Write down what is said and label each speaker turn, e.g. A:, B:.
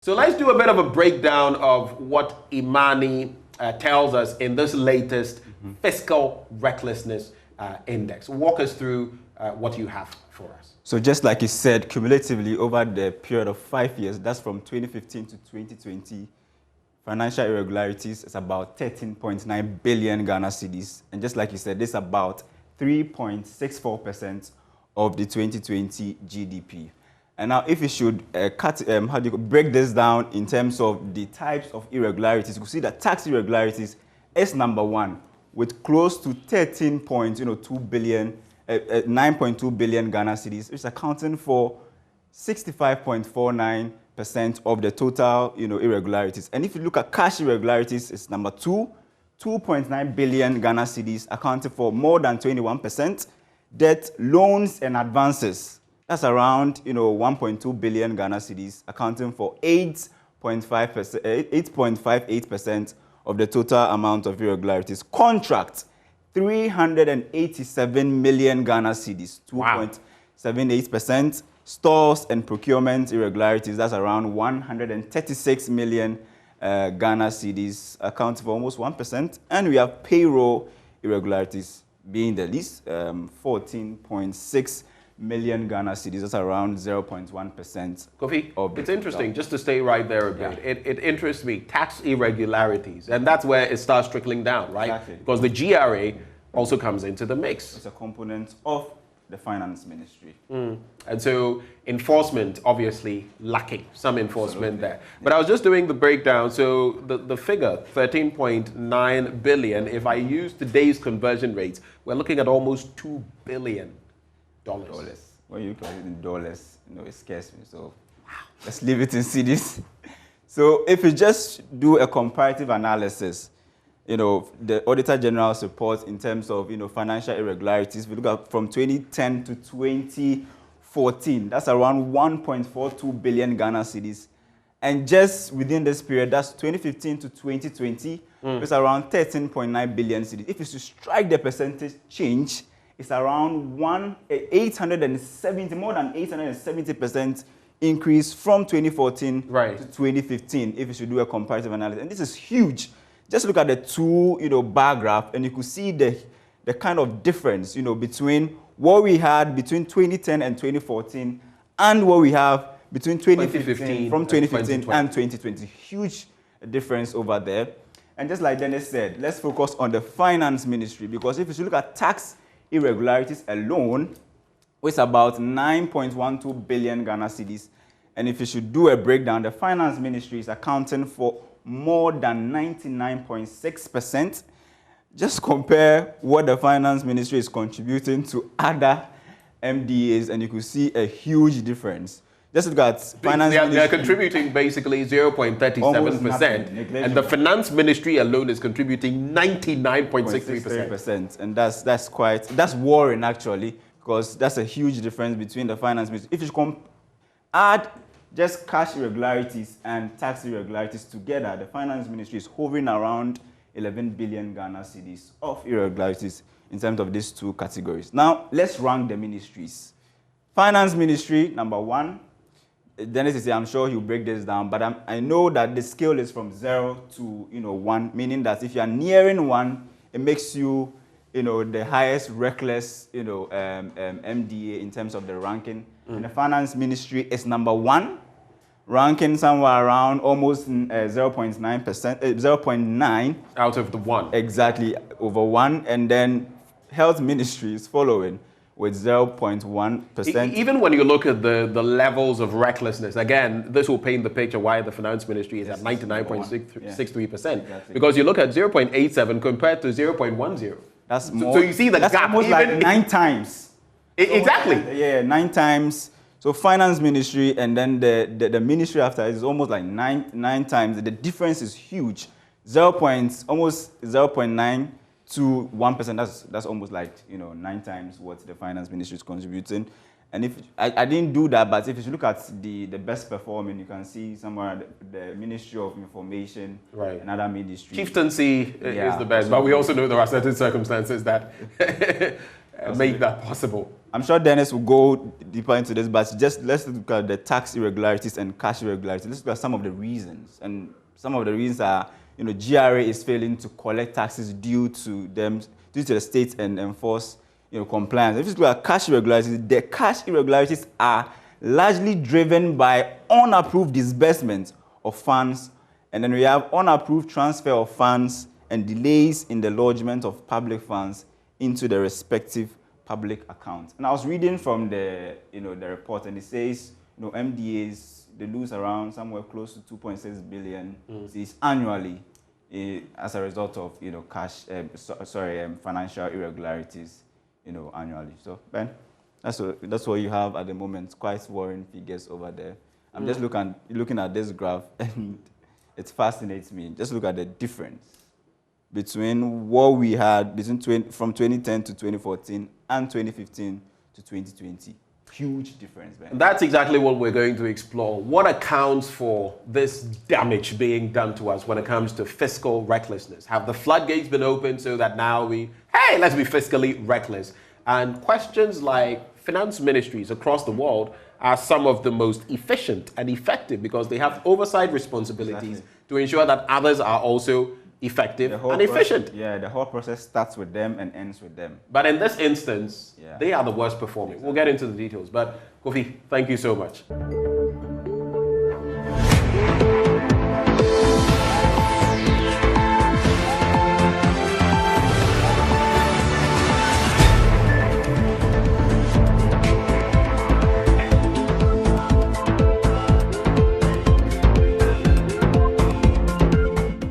A: So let's do a bit of a breakdown of what Imani tells us in this latest Fiscal Recklessness Index. Walk us through what you have for us.
B: So just like you said, cumulatively over the period of 5 years, that's from 2015 to 2020, financial irregularities is about 13.9 billion Ghana cedis. And just like you said, this is about 3.64% of the 2020 GDP. And now if you should break this down in terms of the types of irregularities, you can see that tax irregularities is number one with close to 9.2 billion Ghana cedis, which is accounting for 65.49% of the total irregularities. And if you look at cash irregularities, it's number two, 2.9 billion Ghana cedis, accounting for more than 21%. Debt, loans, and advances, that's around 1.2 billion Ghana cedis, accounting for 8.58% of the total amount of irregularities. Contracts, 387 million Ghana cedis, 2.78%. Stores and procurement irregularities, that's around 136 million Ghana cedis, accounting for almost 1%. And we have payroll irregularities being the least, 14.6 million Ghana cedis, that's around 0.1%.
A: Kofi, it's interesting, just to stay right there a bit. Yeah. It interests me, tax irregularities, and that's where it starts trickling down, right?
B: Exactly.
A: Because the GRA also comes into the mix.
B: It's a component of the finance ministry.
A: And so enforcement, obviously lacking some enforcement
B: Absolutely.
A: there. But I was just doing the breakdown. So the figure, 13.9 billion, if I use today's conversion rates, we're looking at almost $2 billion.
B: When you calculate in dollars, it scares me. So let's leave it in cedis. So if you just do a comparative analysis, the Auditor General's report in terms of financial irregularities, we look at from 2010 to 2014, that's around 1.42 billion Ghana cedis. And just within this period, that's 2015 to 2020, it's around 13.9 billion cedis. If you should strike the percentage change, it's around more than 870% increase from 2014 to 2015, if you should do a comparative analysis. And this is huge. Just look at the two bar graph, and you could see the kind of difference between what we had between 2010 and 2014 and what we have between 2015 and 2020. Huge difference over there. And just like Dennis said, let's focus on the finance ministry, because if you should look at tax irregularities alone, it's about 9.12 billion Ghana cedis. And if you should do a breakdown, the finance ministry is accounting for more than 99.6%. Just compare what the finance ministry is contributing to other MDAs, and you could see a huge difference. Just look at finance ministry.
A: They're contributing basically 0.37%, and the finance ministry alone is contributing 99.63%.
B: And that's worrying actually, because that's a huge difference between the finance ministry. If you add just cash irregularities and tax irregularities together, the finance ministry is hovering around 11 billion Ghana cedis of irregularities in terms of these two categories. Now, let's rank the ministries. Finance ministry, number one. Dennis is here, I'm sure he'll break this down, but I know that the scale is from 0 to 1, meaning that if you are nearing 1, it makes you the highest reckless MDA in terms of the ranking. And the finance ministry is number 1, ranking somewhere around almost 0.9
A: out of the 1.
B: Exactly, over 1, and then health ministry is following with 0.1%.
A: Even when you look at the levels of recklessness, again, this will paint the picture why the finance ministry is at 99.63%.
B: Exactly.
A: Because you look at 0.87 compared to 0.10.
B: That's more.
A: So you see the
B: that's
A: gap.
B: Almost like 9 times.
A: Exactly.
B: Yeah, 9 times. So finance ministry and then the ministry after is almost like 9 times. The difference is huge. Almost 0.9 to 1%. That's almost like 9 times what the finance ministry is contributing. And if I didn't do that, but if you look at the best performing, you can see somewhere the Ministry of Information,
A: right,
B: and other ministries.
A: Chieftaincy is the best, but we also know there are certain circumstances that make that possible.
B: I'm sure Dennis will go deeper into this, but just let's look at the tax irregularities and cash irregularities. Let's look at some of the reasons. And some of the reasons are, GRA is failing to collect taxes due to the state and enforce, compliance. If you look at cash irregularities, the cash irregularities are largely driven by unapproved disbursement of funds, and then we have unapproved transfer of funds and delays in the lodgement of public funds into the respective public accounts. And I was reading from the report, and it says, MDAs, they lose around somewhere close to 2.6 billion annually as a result of, financial irregularities, annually. So, Ben, that's what you have at the moment. Quite worrying figures over there. I'm just looking at this graph, and it fascinates me. Just look at the difference between what we had from 2010 to 2014 and 2015 to 2020. Huge difference, man.
A: That's exactly what we're going to explore. What accounts for this damage being done to us when it comes to fiscal recklessness? Have the floodgates been opened so that now let's be fiscally reckless? And questions like finance ministries across the world are some of the most efficient and effective because they have oversight responsibilities to ensure that others are also effective and efficient.
B: The whole process starts with them and ends with them.
A: But in this instance, they are the worst performing. We'll get into the details. But Kofi, thank you so much.